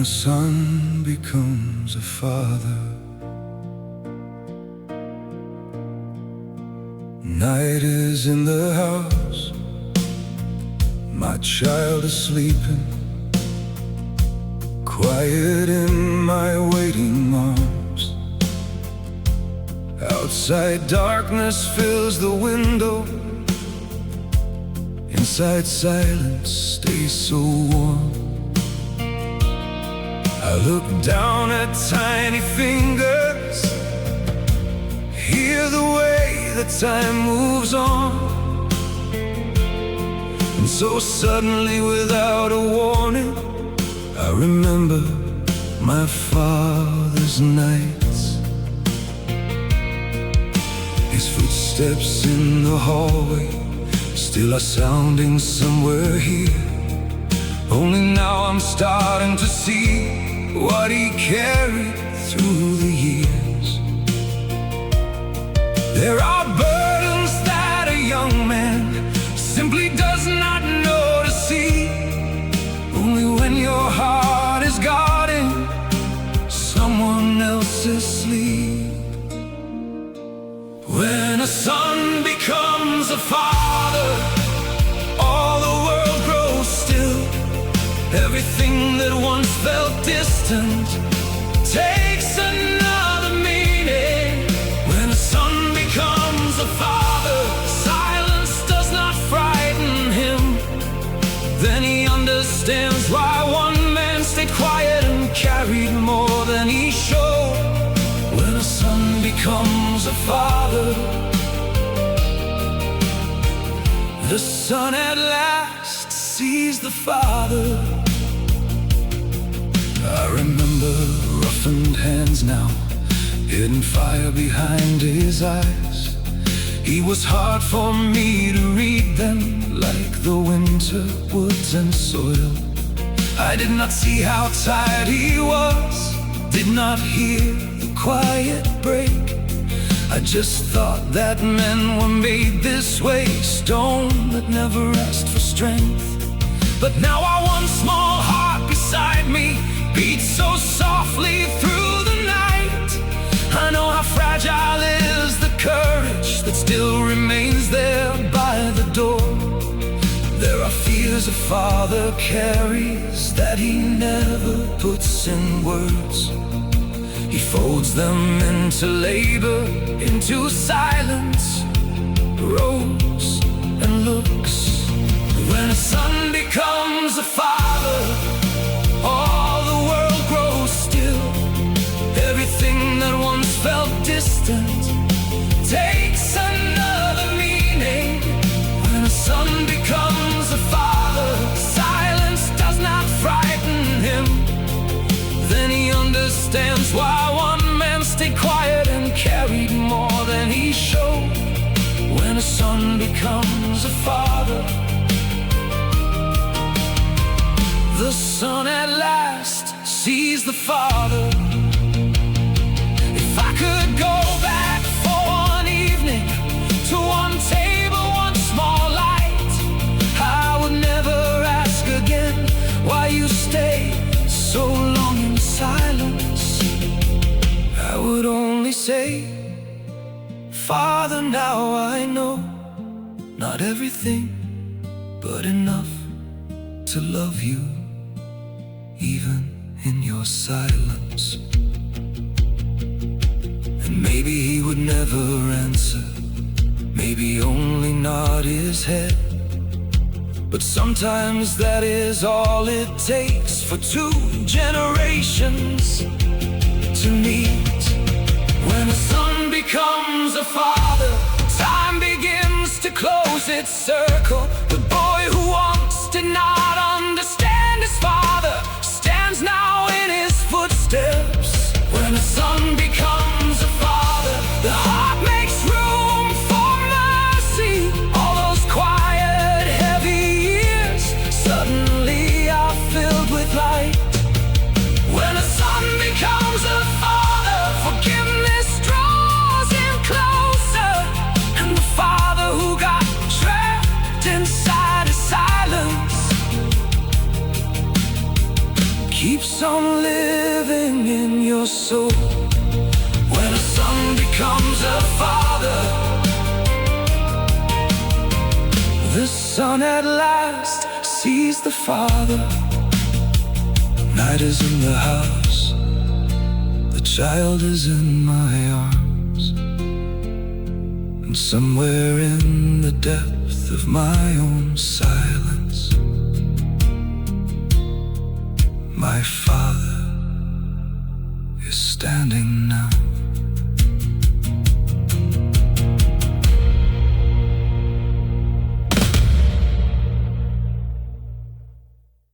a son becomes a father, night is in the house, my child is sleeping, quiet in my waiting arms. Outside darkness fills the window, inside silence stays so warm. I look down at tiny fingers, hear the way that time moves on. And so suddenly, without a warning, I remember my father's nights. His footsteps in the hallway still are sounding somewhere here. Only now I'm starting to see what he carried through the years. There are burdens that a young man simply does not know to see. Only when your heart is guarding someone else's sleep. When a son becomes a father, all the world grows still. Everything that once felt distant takes another meaning. When a son becomes a father, silence does not frighten him. Then he understands why one man stayed quiet and carried more than he showed. When a son becomes a father, the son at last sees the father. I remember roughened hands now, hidden fire behind his eyes. He was hard for me to read them, like the winter woods and soil. I did not see how tired he was, did not hear the quiet break. I just thought that men were made this way, stone that never asked for strength. But now our one small heart beside me beats so softly through the night. I know how fragile is the courage that still remains there by the door. There are fears a father carries that he never puts in words. He folds them into labor, into silence, grows and looks. When a son becomes a father, all the world grows still. Everything that once felt distant takes another meaning. When a son becomes a father, silence does not frighten him. Then he understands why one man stayed quiet and carried more than he showed. When a son becomes a father, the son at last sees the father. If I could go back for one evening, to one table, one small light, I would never ask again why you stay so long in silence. I would only say, Father, now I know not everything, but enough to love you, even in your silence. And maybe he would never answer, maybe only nod his head, but sometimes that is all it takes for two generations to meet. When a son becomes a father, time begins to close its circle. The boy who once did not understand his father stands now in his footsteps. When a son becomes a father, the heart makes room for mercy. All those quiet, heavy years suddenly are filled with light. When a son becomes a father, forgiveness draws him closer. And the father who got trapped inside keeps on living in your soul. When a son becomes a father, the son at last sees the father. Night is in the house, the child is in my arms, and somewhere in the depth of my own silence, my father is standing